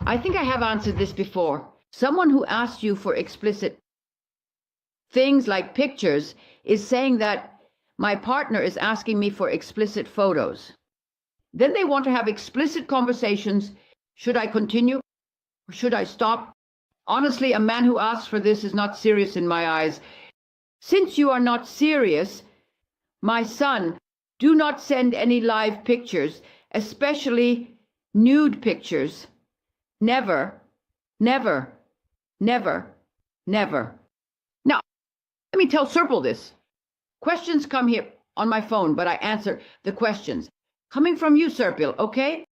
I think I have answered this before. Someone who asks you for explicit things like pictures is saying that my partner is asking me for explicit photos. Then they want to have explicit conversations. Should I continue or should I stop? Honestly, a man who asks for this is not serious in my eyes. Since you are not serious, my son, do not send any live pictures, especially nude pictures. Never, never, never, never. Now, let me tell Serpil this. Questions come here on my phone, but I answer the questions. Coming from you, Serpil, okay?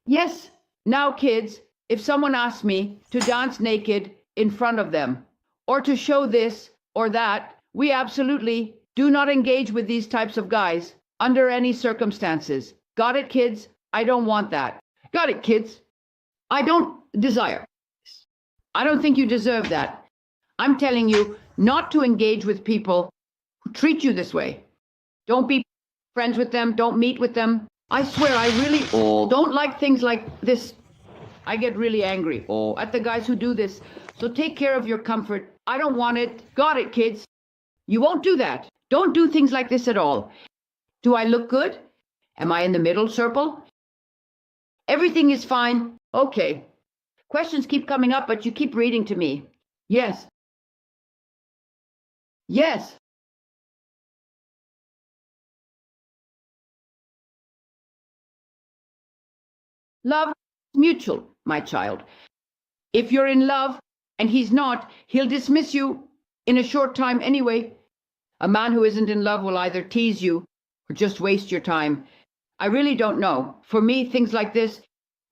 Yes. Now, kids, if someone asks me to dance naked in front of them, or to show this or that, we absolutely do not engage with these types of guys under any circumstances. Got it, kids? I don't want that. Got it, kids? I don't desire. I don't think you deserve that. I'm telling you not to engage with people who treat you this way. Don't be friends with them. Don't meet with them. I swear, I really don't like things like this. I get really angry at the guys who do this. So take care of your comfort. I don't want it. Got it, kids? You won't do that. Don't do things like this at all. Do I look good? Am I in the middle, Serpil? Everything is fine. Okay. Questions keep coming up, but you keep reading to me. Yes. Yes. Love is mutual, my child. If you're in love and he's not, he'll dismiss you in a short time anyway. A man who isn't in love will either tease you or just waste your time. I really don't know. For me, things like this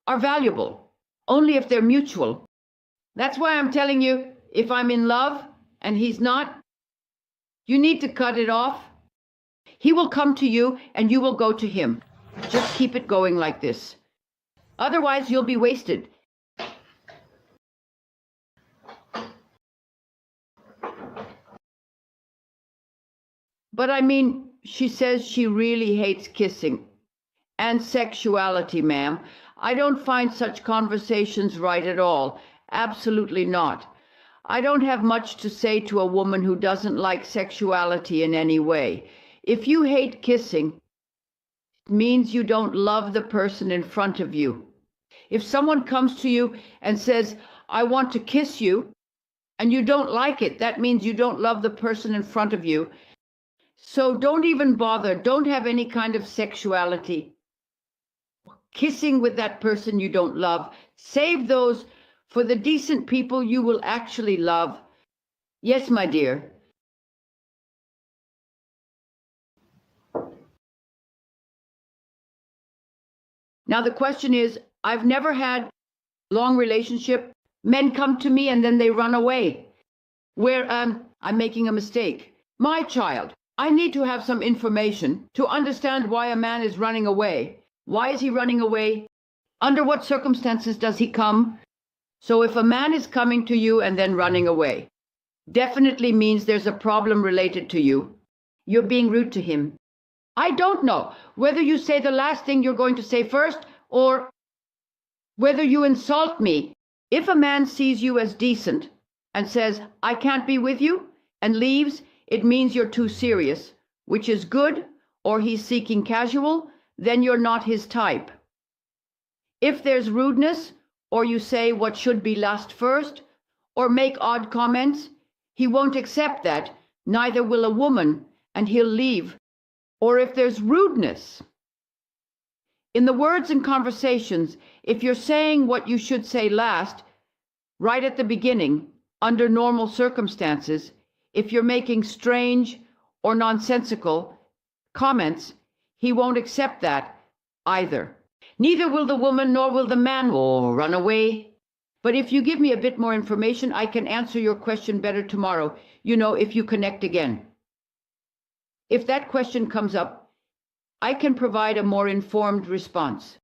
are valuable, only if they're mutual. That's why I'm telling you, if I'm in love and he's not, you need to cut it off. He will come to you and you will go to him. Just keep it going like this. Otherwise, you'll be wasted. But I mean, she says she really hates kissing and sexuality, ma'am. I don't find such conversations right at all. Absolutely not. I don't have much to say to a woman who doesn't like sexuality in any way. If you hate kissing, it means you don't love the person in front of you. If someone comes to you and says, I want to kiss you, and you don't like it, that means you don't love the person in front of you. So don't even bother. Don't have any kind of sexuality. Kissing with that person you don't love. Save those for the decent people you will actually love. Yes, my dear. Now the question is, I've never had a long relationship. Men come to me and then they run away. Where I'm making a mistake. My child, I need to have some information to understand why a man is running away. Why is he running away? Under what circumstances does he come? So if a man is coming to you and then running away, definitely means there's a problem related to you. You're being rude to him. I don't know whether you say the last thing you're going to say first or whether you insult me. If a man sees you as decent and says, I can't be with you, and leaves, it means you're too serious, which is good, or he's seeking casual, then you're not his type. If there's rudeness, or you say what should be last first, or make odd comments, he won't accept that, neither will a woman, and he'll leave. Or if there's rudeness. In the words and conversations, if you're saying what you should say last, right at the beginning, under normal circumstances, if you're making strange or nonsensical comments, he won't accept that either. Neither will the woman nor will the man run away. But if you give me a bit more information, I can answer your question better tomorrow, if you connect again. If that question comes up, I can provide a more informed response.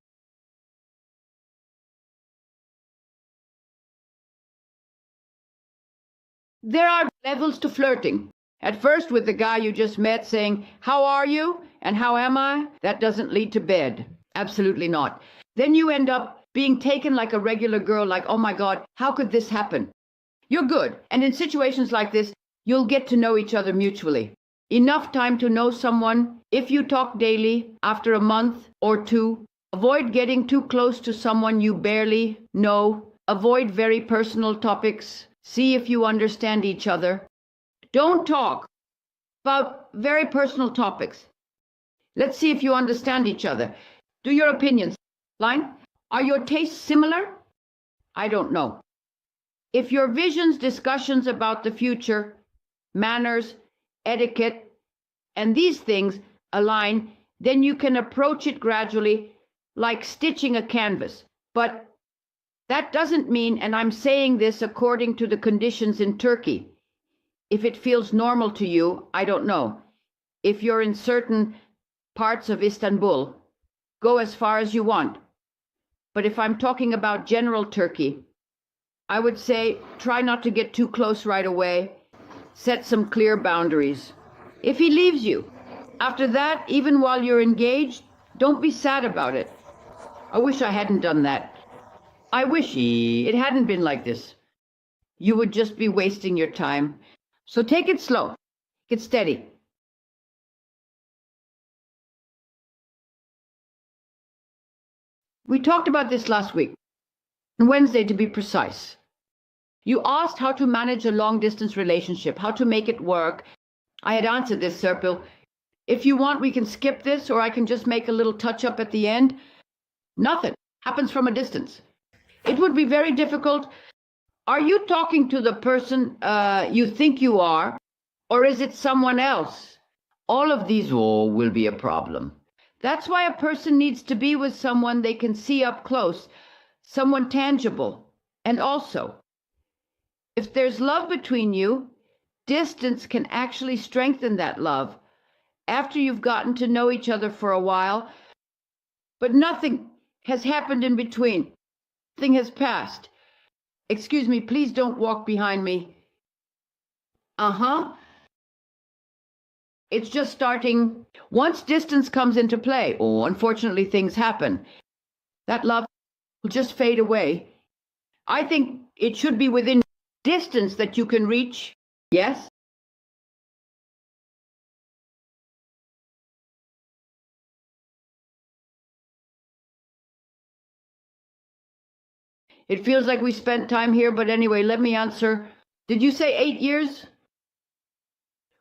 There are levels to flirting. At first, with the guy you just met saying, how are you? And how am I? That doesn't lead to bed. Absolutely not. Then you end up being taken like a regular girl, like, oh my God, how could this happen? You're good. And in situations like this, you'll get to know each other mutually. Enough time to know someone. If you talk daily, after a month or two, avoid getting too close to someone you barely know. Avoid very personal topics. See if you understand each other. Don't talk about very personal topics. Let's see if you understand each other. Do your opinions line? Are your tastes similar? I don't know. If your visions, discussions about the future, manners, etiquette, and these things align, then you can approach it gradually, like stitching a canvas. But that doesn't mean, and I'm saying this according to the conditions in Turkey, if it feels normal to you, I don't know. If you're in certain parts of Istanbul, go as far as you want. But if I'm talking about general Turkey, I would say try not to get too close right away. Set some clear boundaries. If he leaves you, after that, even while you're engaged, don't be sad about it. I wish I hadn't done that. I wish it hadn't been like this. You would just be wasting your time. So take it slow. Get steady. We talked about this last week, on Wednesday to be precise. You asked how to manage a long-distance relationship, how to make it work. I had answered this, Serpil. If you want, we can skip this, or I can just make a little touch-up at the end. Nothing happens from a distance. It would be very difficult. Are you talking to the person you think you are, or is it someone else? All of these will be a problem. That's why a person needs to be with someone they can see up close, someone tangible. And also, if there's love between you, distance can actually strengthen that love after you've gotten to know each other for a while. But nothing has happened in between. Nothing has passed. Excuse me, please don't walk behind me. It's just starting. Once distance comes into play, unfortunately things happen. That love will just fade away. I think it should be within distance that you can reach. Yes? It feels like we spent time here, but anyway, let me answer. Did you say 8 years?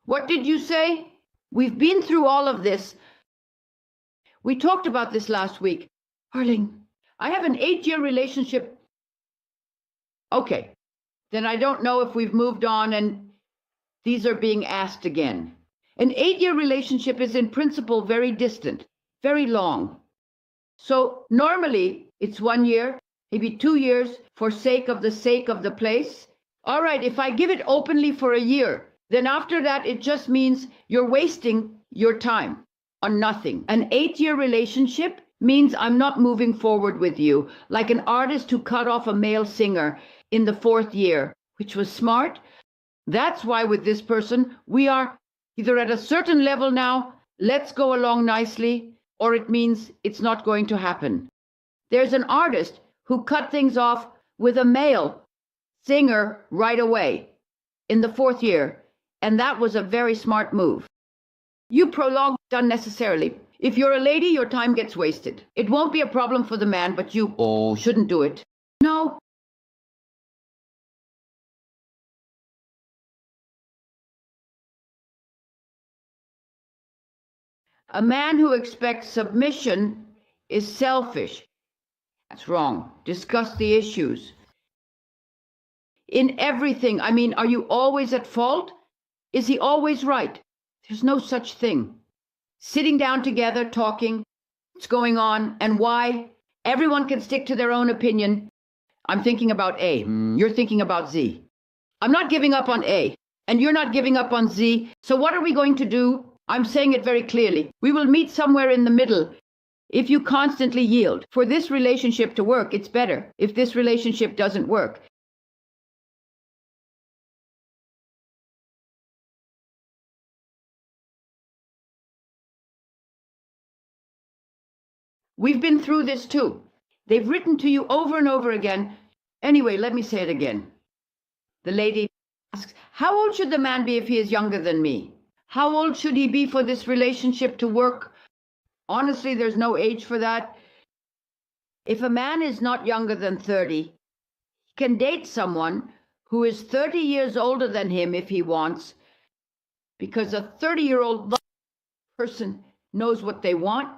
What did you say? We've been through all of this. We talked about this last week. Darling, I have an 8-year relationship. Okay, then I don't know if we've moved on and these are being asked again. An 8-year relationship is in principle very distant, very long. So normally it's 1 year, maybe 2 years for sake of the place. All right, if I give it openly for a year, then after that it just means you're wasting your time on nothing. An 8-year relationship means I'm not moving forward with you, like an artist who cut off a male singer in the 4th year, which was smart. That's why with this person, we are either at a certain level now, let's go along nicely, or it means it's not going to happen. There's an artist who cut things off with a male singer right away in the 4th year, and that was a very smart move. You prolong unnecessarily. If you're a lady, your time gets wasted. It won't be a problem for the man, but you shouldn't do it. No. A man who expects submission is selfish. That's wrong. Discuss the issues. In everything, I mean, are you always at fault? Is he always right? There's no such thing. Sitting down together, talking, what's going on and why. Everyone can stick to their own opinion. I'm thinking about A. You're thinking about Z. I'm not giving up on A, and you're not giving up on Z. So what are we going to do? I'm saying it very clearly. We will meet somewhere in the middle. If you constantly yield, for this relationship to work, it's better. If this relationship doesn't work, we've been through this too. They've written to you over and over again. Anyway, let me say it again. The lady asks, how old should the man be if he is younger than me? How old should he be for this relationship to work? Honestly, there's no age for that. If a man is not younger than 30, he can date someone who is 30 years older than him if he wants, because a 30-year-old person knows what they want.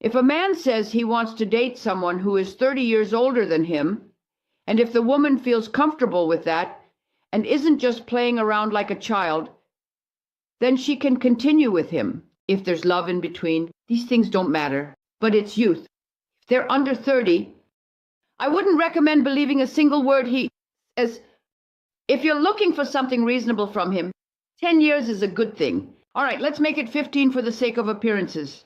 If a man says he wants to date someone who is 30 years older than him, and if the woman feels comfortable with that and isn't just playing around like a child, then she can continue with him. If there's love in between, these things don't matter, but it's youth. If they're under 30, I wouldn't recommend believing a single word he says. If you're looking for something reasonable from him, 10 years is a good thing. All right, let's make it 15 for the sake of appearances.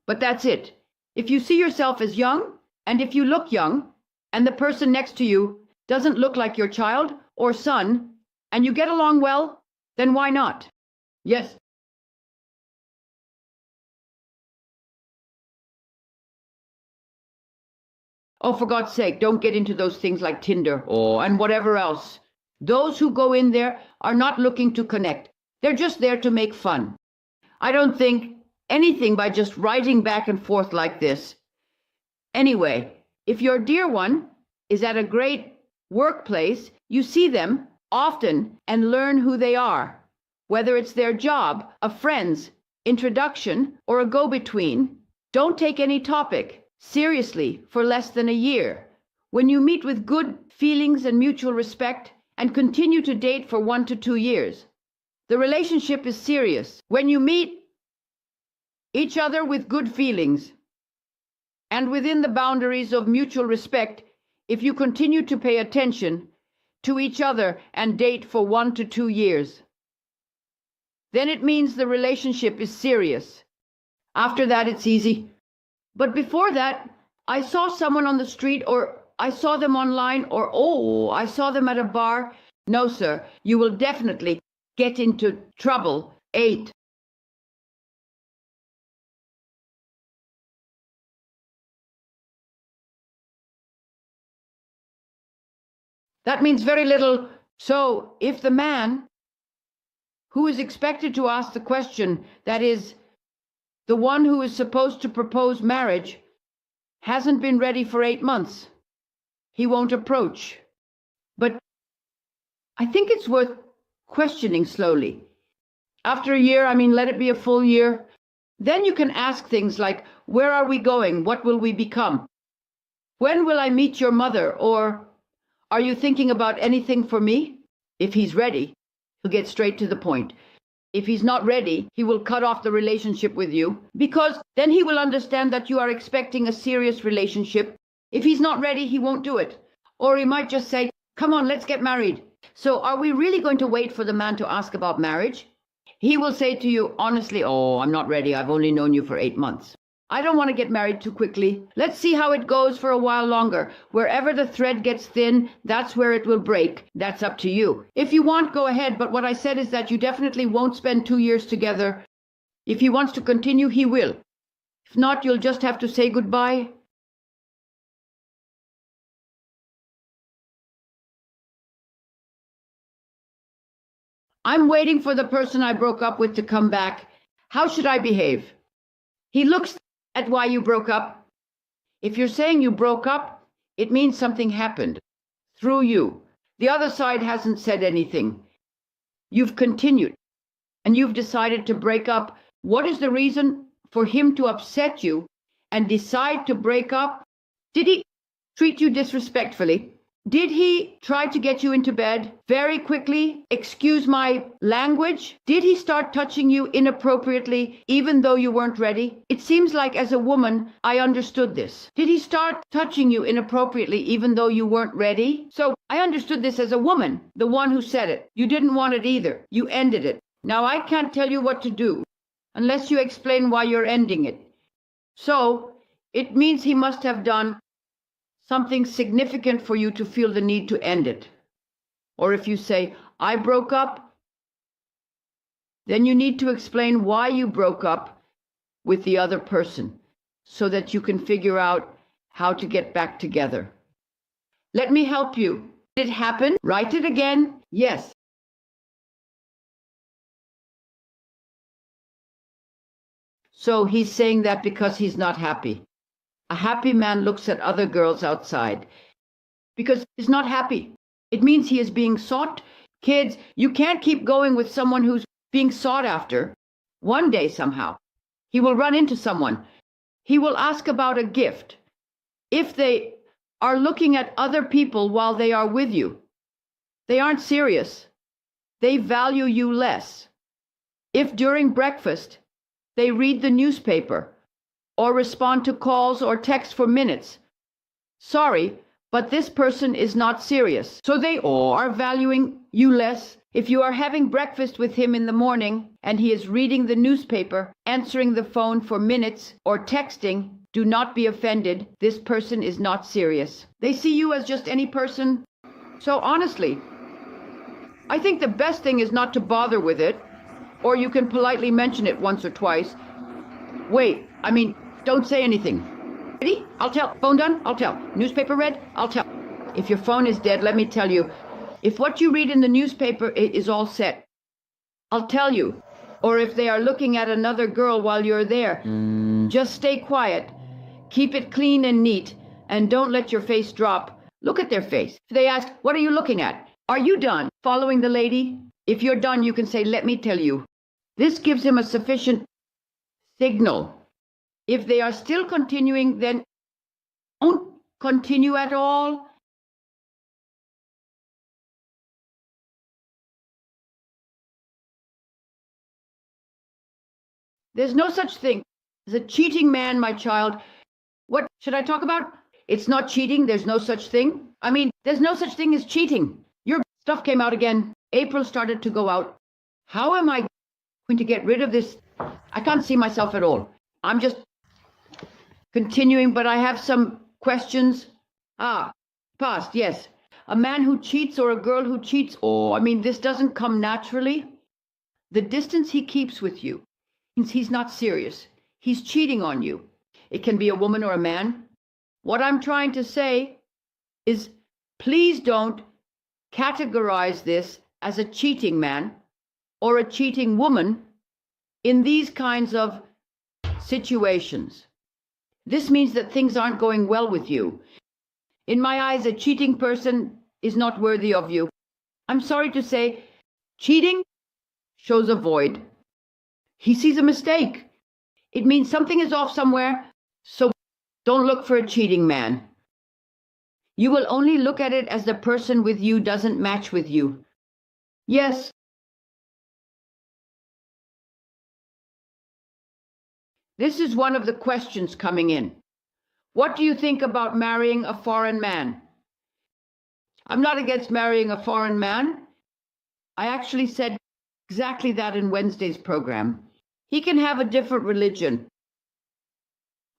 But that's it. If you see yourself as young, and if you look young, and the person next to you doesn't look like your child or son, and you get along well, then why not? Yes. Oh, for God's sake, don't get into those things like Tinder and whatever else. Those who go in there are not looking to connect. They're just there to make fun. I don't think anything by just writing back and forth like this. Anyway, if your dear one is at a great workplace, you see them often and learn who they are, whether it's their job, a friend's introduction, or a go-between. Don't take any topic seriously for less than a year. When you meet with good feelings and mutual respect and continue to date for 1 to 2 years, the relationship is serious. When you meet each other with good feelings and within the boundaries of mutual respect, if you continue to pay attention to each other and date for 1 to 2 years, then it means the relationship is serious. After that, it's easy. But before that, I saw someone on the street, or I saw them online, or I saw them at a bar. No, sir, you will definitely get into trouble. 8. That means very little. So if the man who is expected to ask the question, that is, the one who is supposed to propose marriage, hasn't been ready for 8 months, he won't approach. But I think it's worth questioning slowly. After a year, let it be a full year. Then you can ask things like, where are we going? What will we become? When will I meet your mother? Or, are you thinking about anything for me? If he's ready, he'll get straight to the point. If he's not ready, he will cut off the relationship with you, because then he will understand that you are expecting a serious relationship. If he's not ready, he won't do it. Or he might just say, come on, let's get married. So are we really going to wait for the man to ask about marriage? He will say to you, honestly, I'm not ready. I've only known you for 8 months. I don't want to get married too quickly. Let's see how it goes for a while longer. Wherever the thread gets thin, that's where it will break. That's up to you. If you want, go ahead. But what I said is that you definitely won't spend 2 years together. If he wants to continue, he will. If not, you'll just have to say goodbye. I'm waiting for the person I broke up with to come back. How should I behave? He looks at why you broke up. If you're saying you broke up, it means something happened through you. The other side hasn't said anything. You've continued, and you've decided to break up. What is the reason for him to upset you and decide to break up? Did he treat you disrespectfully? Did he try to get you into bed very quickly? Excuse my language? Did he start touching you inappropriately even though you weren't ready? It seems like as a woman, I understood this. Did he start touching you inappropriately even though you weren't ready? So I understood this as a woman, the one who said it. You didn't want it either. You ended it. Now I can't tell you what to do unless you explain why you're ending it. So it means he must have done something significant for you to feel the need to end it. Or if you say, I broke up, then you need to explain why you broke up with the other person so that you can figure out how to get back together. Let me help you. Did it happen? Write it again. Yes. So he's saying that because he's not happy. A happy man looks at other girls outside because he's not happy. It means he is being sought. Kids, you can't keep going with someone who's being sought after. One day, somehow, he will run into someone. He will ask about a gift. If they are looking at other people while they are with you, they aren't serious. They value you less. If during breakfast they read the newspaper or respond to calls or texts for minutes, sorry, but this person is not serious. So they are valuing you less. If you are having breakfast with him in the morning and he is reading the newspaper, answering the phone for minutes, or texting, do not be offended. This person is not serious. They see you as just any person. So honestly, I think the best thing is not to bother with it, or you can politely mention it once or twice. Don't say anything. Ready? I'll tell. Phone done? I'll tell. Newspaper read? I'll tell. If your phone is dead, let me tell you. If what you read in the newspaper is all set, I'll tell you. Or if they are looking at another girl while you're there, just stay quiet. Keep it clean and neat, and don't let your face drop. Look at their face. If they ask, what are you looking at? Are you done following the lady? If you're done, you can say, let me tell you. This gives him a sufficient signal. If they are still continuing, then don't continue at all. There's no such thing as a cheating man, my child. What should I talk about? It's not cheating. There's no such thing. There's no such thing as cheating. Your stuff came out again. April started to go out. How am I going to get rid of this? I can't see myself at all. I'm just continuing, but I have some questions. Past, yes. A man who cheats or a girl who cheats. This doesn't come naturally. The distance he keeps with you means he's not serious. He's cheating on you. It can be a woman or a man. What I'm trying to say is, please don't categorize this as a cheating man or a cheating woman in these kinds of situations. This means that things aren't going well with you. In my eyes, a cheating person is not worthy of you. I'm sorry to say, cheating shows a void. He sees a mistake. It means something is off somewhere, so don't look for a cheating man. You will only look at it as the person with you doesn't match with you. Yes. This is one of the questions coming in. What do you think about marrying a foreign man? I'm not against marrying a foreign man. I actually said exactly that in Wednesday's program. He can have a different religion,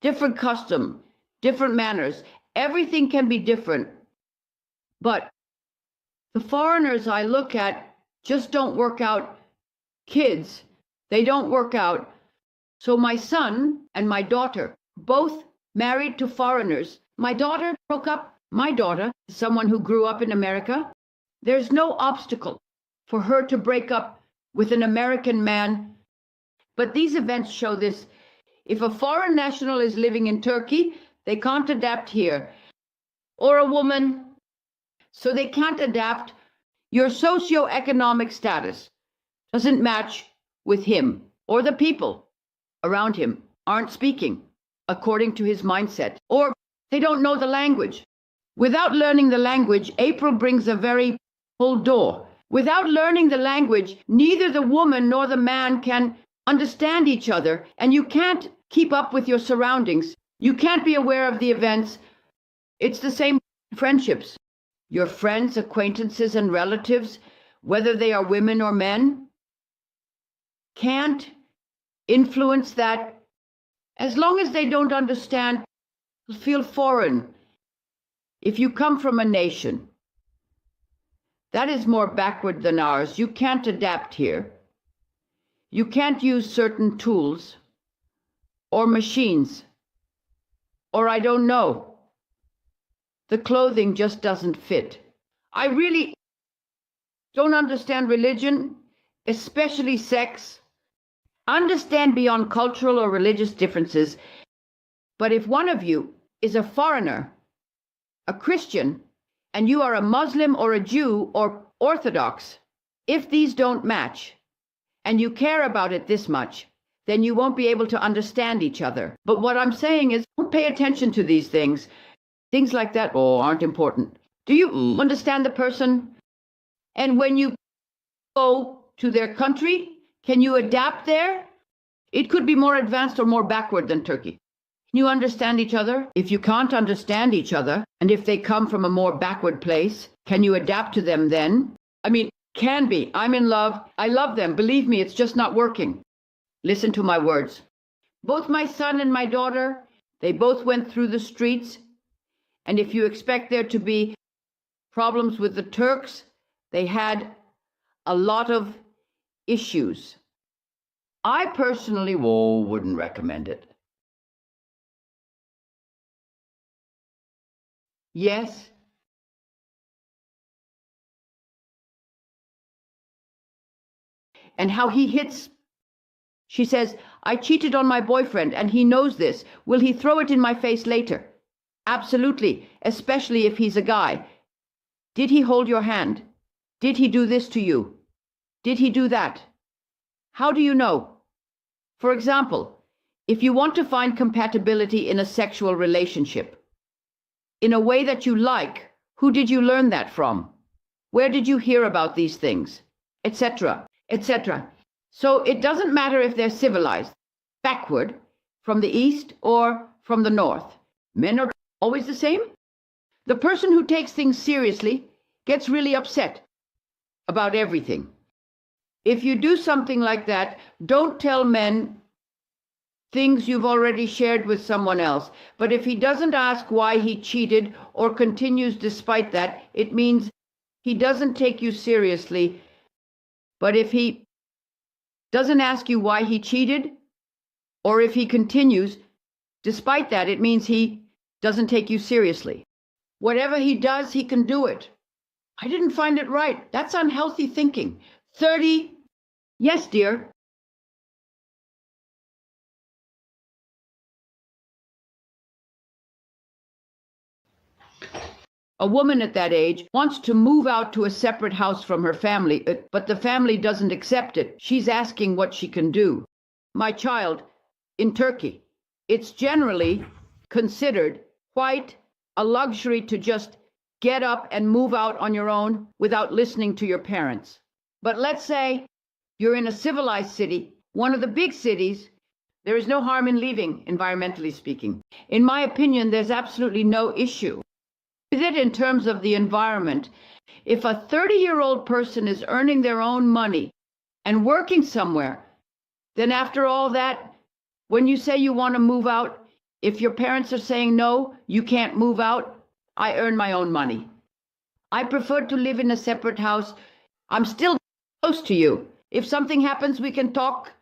different custom, different manners. Everything can be different. But the foreigners I look at just don't work out. Kids, they don't work out. So my son and my daughter, both married to foreigners. My daughter broke up. My daughter is someone who grew up in America. There's no obstacle for her to break up with an American man. But these events show this. If a foreign national is living in Turkey, they can't adapt here. Or a woman, so they can't adapt. Your socioeconomic status doesn't match with him, or the people around him aren't speaking according to his mindset, or they don't know the language. Without learning the language, April brings a very full door. Without learning the language, neither the woman nor the man can understand each other, and you can't keep up with your surroundings. You can't be aware of the events. It's the same friendships. Your friends, acquaintances, and relatives, whether they are women or men, can't influence that as long as they don't understand, feel foreign. If you come from a nation that is more backward than ours, you can't adapt here. You can't use certain tools or machines, or I don't know. The clothing just doesn't fit. I really don't understand religion, especially sex. Understand beyond cultural or religious differences. But if one of you is a foreigner, a Christian, and you are a Muslim or a Jew or Orthodox, if these don't match, and you care about it this much, then you won't be able to understand each other. But what I'm saying is, don't pay attention to these things. Things like that, aren't important. Do you understand the person? And when you go to their country, can you adapt there? It could be more advanced or more backward than Turkey. Can you understand each other? If you can't understand each other, and if they come from a more backward place, can you adapt to them then? I mean, can be. I'm in love. I love them. Believe me, it's just not working. Listen to my words. Both my son and my daughter, they both went through the streets. And if you expect there to be problems with the Turks, they had a lot of issues. I personally wouldn't recommend it. Yes. And how he hits. She says, I cheated on my boyfriend and he knows this. Will he throw it in my face later? Absolutely, especially if he's a guy. Did he hold your hand? Did he do this to you? Did he do that? How do you know? For example, if you want to find compatibility in a sexual relationship, in a way that you like, who did you learn that from? Where did you hear about these things? Etc., etc. So it doesn't matter if they're civilized, backward, from the east or from the north. Men are always the same. The person who takes things seriously gets really upset about everything. If you do something like that, don't tell men things you've already shared with someone else. But if he doesn't ask why he cheated or continues despite that, it means he doesn't take you seriously. But if he doesn't ask you why he cheated, or if he continues despite that, it means he doesn't take you seriously. Whatever he does, he can do it. I didn't find it right. That's unhealthy thinking. 30. Yes, dear. A woman at that age wants to move out to a separate house from her family, but the family doesn't accept it. She's asking what she can do. My child, in Turkey, it's generally considered quite a luxury to just get up and move out on your own without listening to your parents. But let's say you're in a civilized city, one of the big cities. There is no harm in leaving, environmentally speaking. In my opinion, there's absolutely no issue with it in terms of the environment. If a 30-year-old person is earning their own money and working somewhere, then after all that, when you say you want to move out, if your parents are saying no, you can't move out, I earn my own money. I prefer to live in a separate house. I'm still close to you. If something happens, we can talk.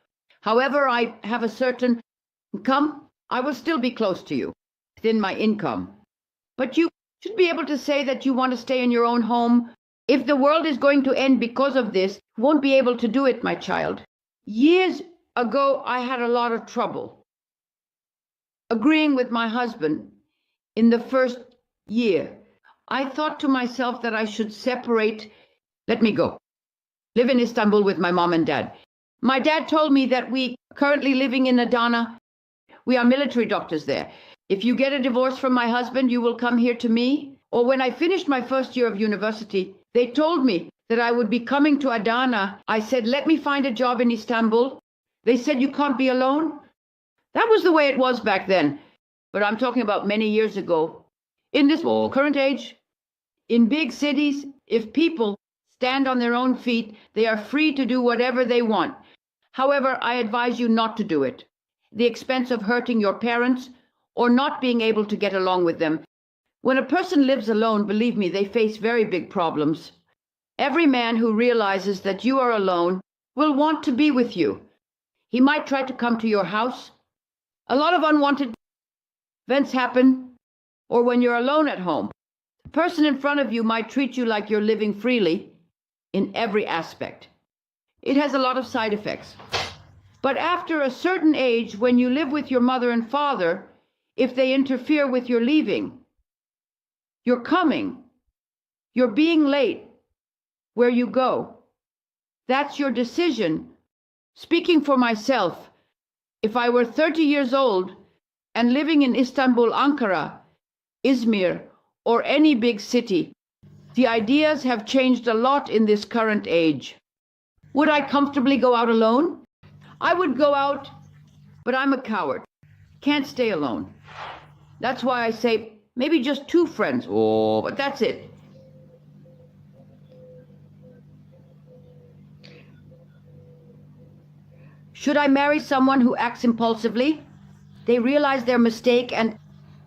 However, I have a certain income, I will still be close to you within my income. But you should be able to say that you want to stay in your own home. If the world is going to end because of this, you won't be able to do it, my child. Years ago, I had a lot of trouble agreeing with my husband in the first year. I thought to myself that I should separate, let me go, live in Istanbul with my mom and dad. My dad told me that we currently living in Adana. We are military doctors there. If you get a divorce from my husband, you will come here to me. Or when I finished my first year of university, they told me that I would be coming to Adana. I said, let me find a job in Istanbul. They said, you can't be alone. That was the way it was back then. But I'm talking about many years ago. In this current age, in big cities, if people stand on their own feet, they are free to do whatever they want. However, I advise you not to do it. The expense of hurting your parents or not being able to get along with them. When a person lives alone, believe me, they face very big problems. Every man who realizes that you are alone will want to be with you. He might try to come to your house. A lot of unwanted events happen, or when you're alone at home. The person in front of you might treat you like you're living freely in every aspect. It has a lot of side effects. But after a certain age, when you live with your mother and father, if they interfere with your leaving, your coming, your being late, where you go, that's your decision. Speaking for myself, if I were 30 years old and living in Istanbul, Ankara, Izmir, or any big city, the ideas have changed a lot in this current age. Would I comfortably go out alone? I would go out, but I'm a coward. Can't stay alone. That's why I say maybe just 2 friends. Oh, but that's it. Should I marry someone who acts impulsively? They realize their mistake and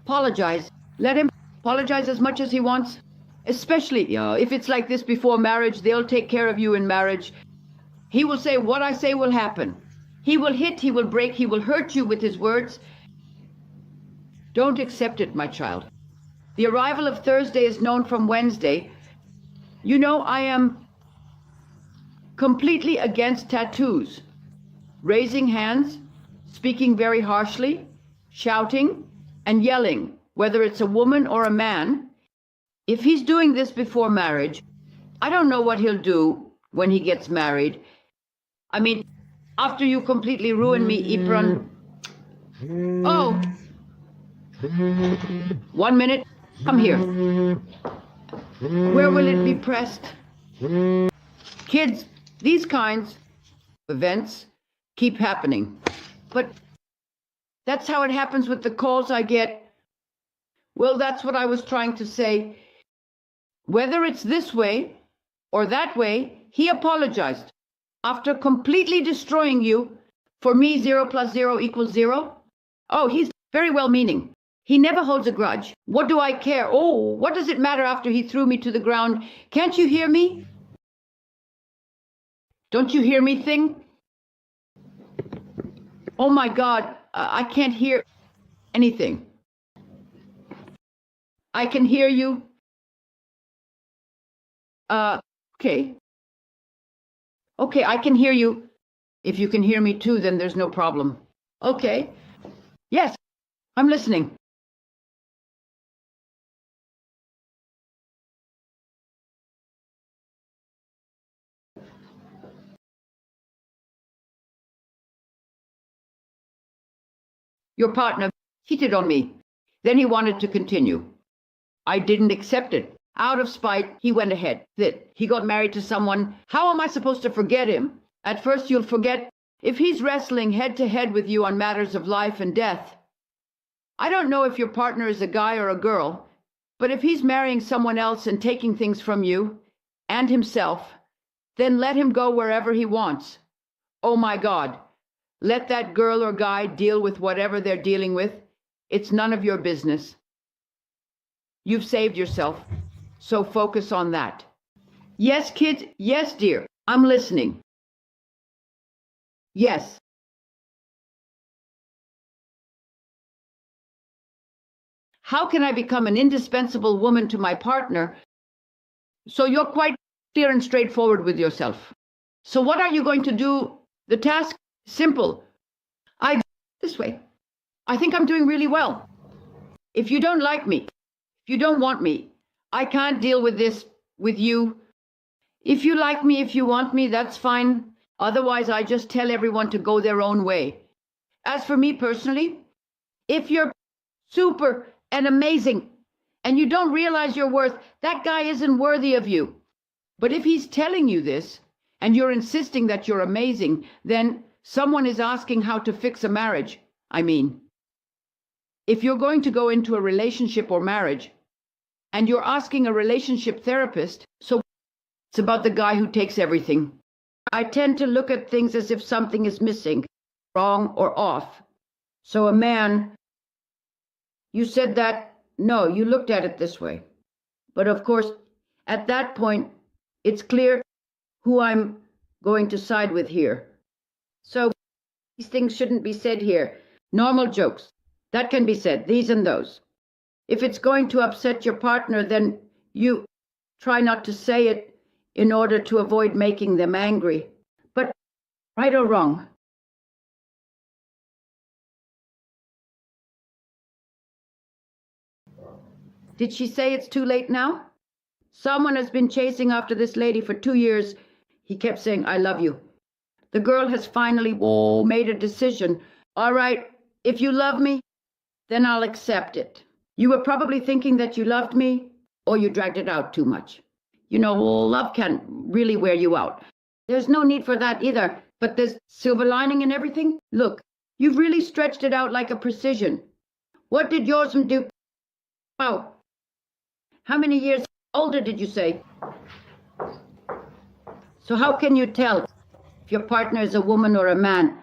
apologize. Let him apologize as much as he wants. Especially, if it's like this before marriage, they'll take care of you in marriage. He will say, what I say will happen. He will hit, he will break, he will hurt you with his words. Don't accept it, my child. The arrival of Thursday is known from Wednesday. You know, I am completely against tattoos. Raising hands, speaking very harshly, shouting, and yelling, whether it's a woman or a man. If he's doing this before marriage, I don't know what he'll do when he gets married. I mean, after you completely ruin me, Ipran. Oh. 1 minute. Come here. Where will it be pressed? Kids, these kinds of events keep happening. But that's how it happens with the calls I get. Well, that's what I was trying to say. Whether it's this way or that way, he apologized. After completely destroying you, for me 0 + 0 = 0. Oh, he's very well-meaning. He never holds a grudge. What do I care? Oh, what does it matter after he threw me to the ground? Can't you hear me? Don't you hear me, thing? Oh my God, I can't hear anything. I can hear you. Okay. Okay, I can hear you. If you can hear me too, then there's no problem. Okay. Yes, I'm listening. Your partner cheated on me. Then he wanted to continue. I didn't accept it. Out of spite, he went ahead. That he got married to someone. How am I supposed to forget him? At first you'll forget if he's wrestling head to head with you on matters of life and death. I don't know if your partner is a guy or a girl, but if he's marrying someone else and taking things from you and himself, then let him go wherever he wants. Oh my God, let that girl or guy deal with whatever they're dealing with. It's none of your business. You've saved yourself, so focus on that. Yes, kids, yes, dear, I'm listening. Yes. How can I become an indispensable woman to my partner? So you're quite clear and straightforward with yourself. So what are you going to do? The task is simple. This way. I think I'm doing really well. If you don't like me, if you don't want me, I can't deal with this with you. If you like me, if you want me, that's fine. Otherwise, I just tell everyone to go their own way. As for me personally, if you're super and amazing and you don't realize your worth, that guy isn't worthy of you. But if he's telling you this and you're insisting that you're amazing, then someone is asking how to fix a marriage. I mean, if you're going to go into a relationship or marriage and you're asking a relationship therapist, so it's about the guy who takes everything. I tend to look at things as if something is missing, wrong or off. So a man, you said that, no, you looked at it this way. But of course, at that point, it's clear who I'm going to side with here. So these things shouldn't be said here. Normal jokes, that can be said, these and those. If it's going to upset your partner, then You try not to say it in order to avoid making them angry. But right or wrong? Did she say it's too late now? Someone has been chasing after this lady for 2 years. He kept saying, I love you. The girl has finally made a decision. All right, if you love me, then I'll accept it. You were probably thinking that you loved me, or you dragged it out too much. You know, love can really wear you out. There's no need for that either, but there's silver lining in everything. Look, you've really stretched it out like a precision. What did yours do? Oh, how many years older did you say? So how can you tell if your partner is a woman or a man?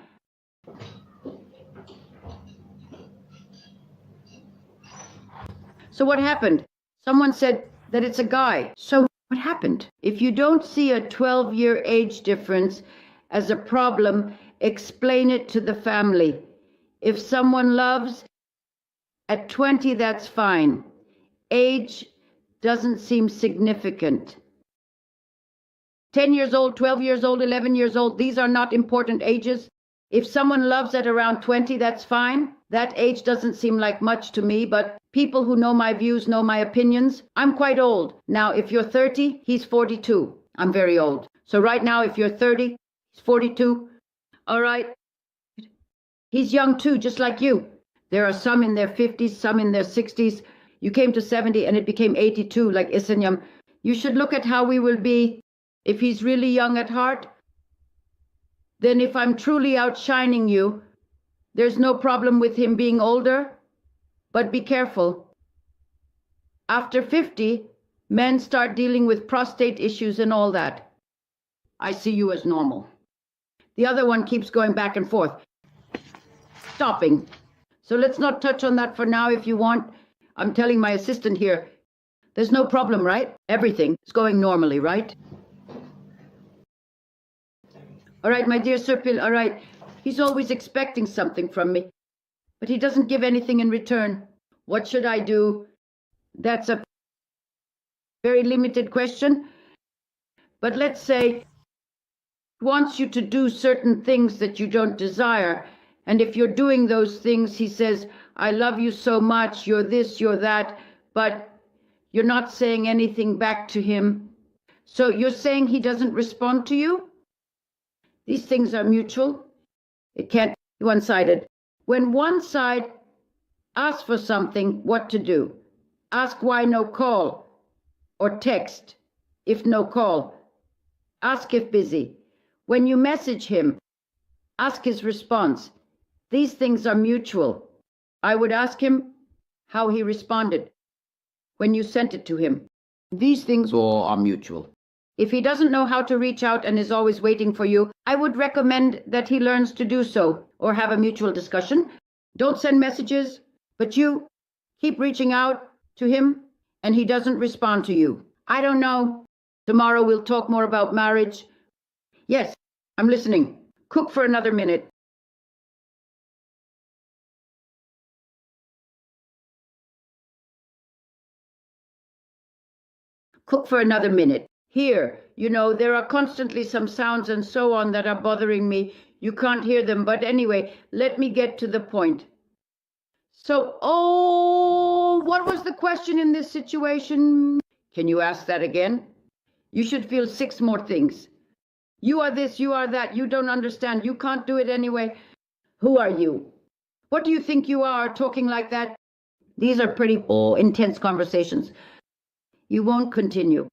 So what happened? Someone said that it's a guy. So what happened? If you don't see a 12-year age difference as a problem, explain it to the family. If someone loves at 20, that's fine. Age doesn't seem significant. 10 years old, 12 years old, 11 years old, these are not important ages. If someone loves at around 20, that's fine. That age doesn't seem like much to me, but people who know my views know my opinions. I'm quite old. Now, if you're 30, he's 42. I'm very old. So right now, if you're 30, he's 42. All right. He's young too, just like you. There are some in their 50s, some in their 60s. You came to 70 and it became 82, like Isenyam. You should look at how we will be if he's really young at heart. Then if I'm truly outshining you, there's no problem with him being older. But be careful. After 50, men start dealing with prostate issues and all that. I see you as normal. The other one keeps going back and forth. Stopping. So let's not touch on that for now if you want. I'm telling my assistant here, there's no problem, right? Everything is going normally, right? All right, my dear Sir Pil, all right. He's always expecting something from me, but he doesn't give anything in return. What should I do? That's a very limited question. But let's say he wants you to do certain things that you don't desire. And if you're doing those things, he says, I love you so much, you're this, you're that, but you're not saying anything back to him. So you're saying he doesn't respond to you? These things are mutual. It can't be one-sided. When one side asks for something, what to do? Ask why no call, or text if no call. Ask if busy. When you message him, ask his response. These things are mutual. I would ask him how he responded when you sent it to him. These things all are mutual. If he doesn't know how to reach out and is always waiting for you, I would recommend that he learns to do so or have a mutual discussion. Don't send messages, but you keep reaching out to him and he doesn't respond to you. I don't know. Tomorrow we'll talk more about marriage. Yes, I'm listening. Cook for another minute. Cook for another minute. Here, you know, there are constantly some sounds and so on that are bothering me. You can't hear them, but anyway, let me get to the point. So, what was the question in this situation? Can you ask that again? You should feel 6 more things. You are this, you are that, you don't understand, you can't do it anyway. Who are you? What do you think you are, talking like that? These are pretty intense conversations. You won't continue.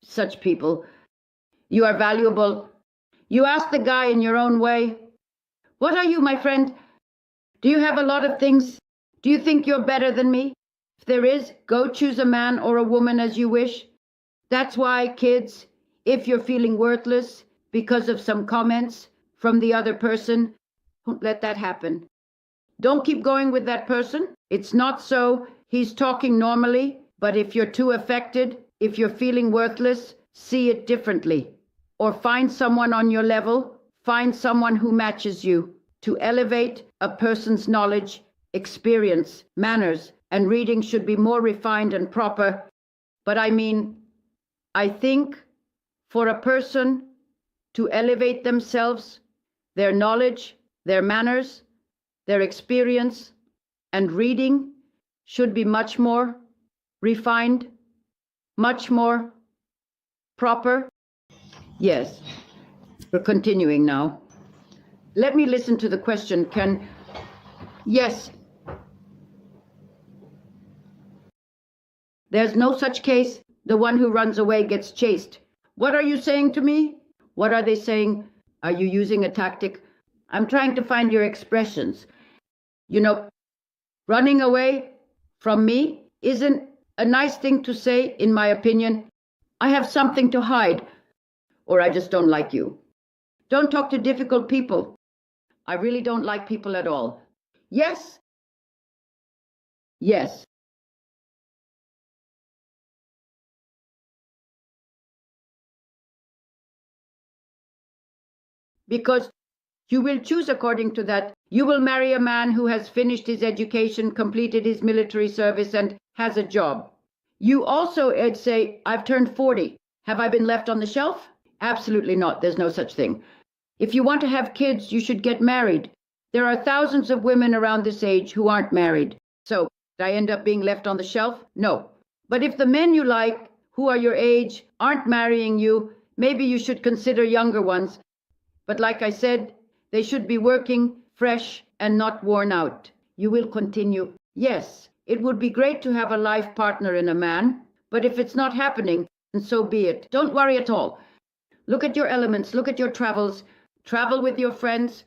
Such people. You are valuable. You ask the guy in your own way. What are you, my friend? Do you have a lot of things? Do you think you're better than me? If there is, go choose a man or a woman as you wish. That's why, kids, if you're feeling worthless because of some comments from the other person, don't let that happen. Don't keep going with that person. It's not so. He's talking normally. But if you're too affected, if you're feeling worthless, see it differently. Or find someone on your level, find someone who matches you. To elevate a person's knowledge, experience, manners, and reading should be more refined and proper But I mean, I think for a person to elevate themselves, their knowledge, their manners, their experience, and reading should be much more refined, much more proper. Yes, we're continuing now. Let me listen to the question. Yes. There's no such case. The one who runs away gets chased. What are you saying to me? What are they saying? Are you using a tactic? I'm trying to find your expressions. Running away from me isn't a nice thing to say, in my opinion. I have something to hide, or I just don't like you. Don't talk to difficult people. I really don't like people at all. Yes. Yes. Because you will choose according to that. You will marry a man who has finished his education, completed his military service, and has a job. You also say, I've turned 40. Have I been left on the shelf? Absolutely not. There's no such thing. If you want to have kids, you should get married. There are thousands of women around this age who aren't married. So, did I end up being left on the shelf? No. But if the men you like, who are your age, aren't marrying you, maybe you should consider younger ones. But like I said, they should be working, fresh, and not worn out. You will continue. Yes, it would be great to have a life partner in a man, but if it's not happening, then so be it. Don't worry at all. Look at your elements, look at your travels, travel with your friends.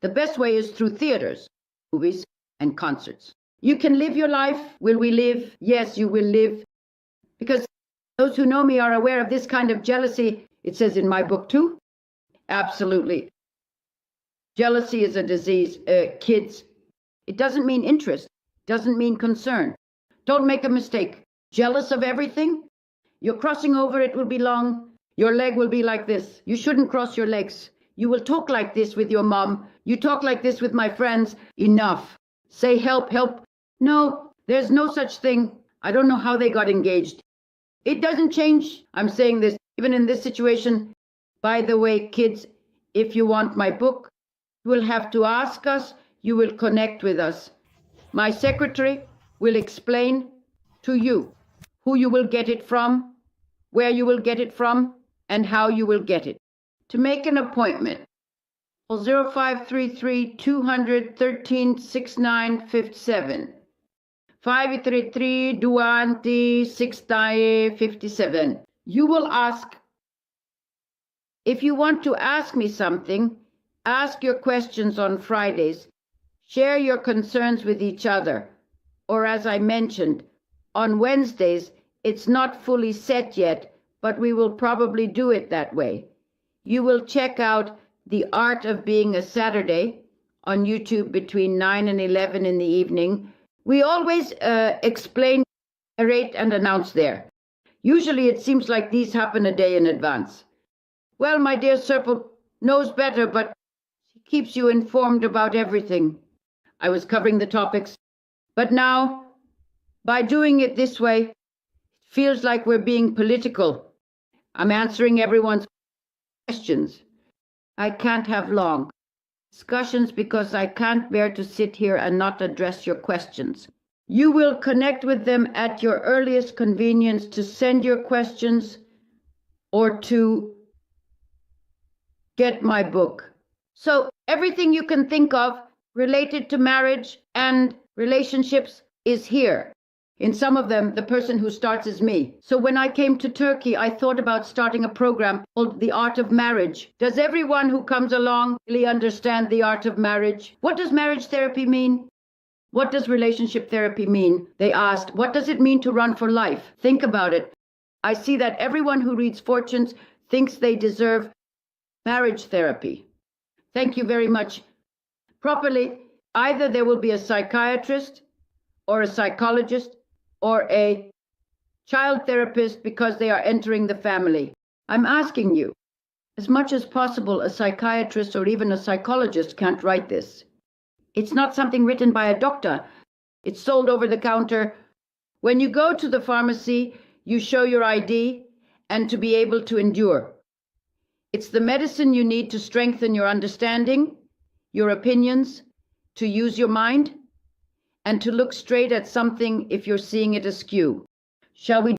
The best way is through theaters, movies, and concerts. You can live your life. Will we live? Yes, you will live. Because those who know me are aware of this kind of jealousy. It says in my book too. Absolutely. Jealousy is a disease, kids. It doesn't mean interest, doesn't mean concern. Don't make a mistake. Jealous of everything? You're crossing over, it will be long. Your leg will be like this. You shouldn't cross your legs. You will talk like this with your mom. You talk like this with my friends. Enough. Say help, help. No, there's no such thing. I don't know how they got engaged. It doesn't change. I'm saying this even in this situation. By the way, kids, if you want my book, you will have to ask us. You will connect with us. My secretary will explain to you who you will get it from, where you will get it from, and how you will get it. To make an appointment, call 0533 200 13 6957. 533 Duanti 657. You will ask. If you want to ask me something, ask your questions on Fridays. Share your concerns with each other. Or as I mentioned, on Wednesdays, it's not fully set yet, but we will probably do it that way. You will check out The Art of Being a Saturday on YouTube between 9 and 11 in the evening. We always explain, narrate, and announce there. Usually it seems like these happen a day in advance. Well, my dear Serpil knows better, but she keeps you informed about everything. I was covering the topics, but now, by doing it this way, it feels like we're being political. I'm answering everyone's questions. I can't have long discussions because I can't bear to sit here and not address your questions. You will connect with them at your earliest convenience to send your questions or to get my book. So everything you can think of related to marriage and relationships is here. In some of them, the person who starts is me. So when I came to Turkey, I thought about starting a program called The Art of Marriage. Does everyone who comes along really understand the art of marriage? What does marriage therapy mean? What does relationship therapy mean? They asked, what does it mean to run for life? Think about it. I see that everyone who reads fortunes thinks they deserve marriage therapy. Thank you very much. Properly, either there will be a psychiatrist or a psychologist or a child therapist because they are entering the family. I'm asking you, as much as possible, a psychiatrist or even a psychologist can't write this. It's not something written by a doctor. It's sold over the counter. When you go to the pharmacy, you show your ID, and to be able to endure. It's the medicine you need to strengthen your understanding, your opinions, to use your mind, and to look straight at something if you're seeing it askew. Shall we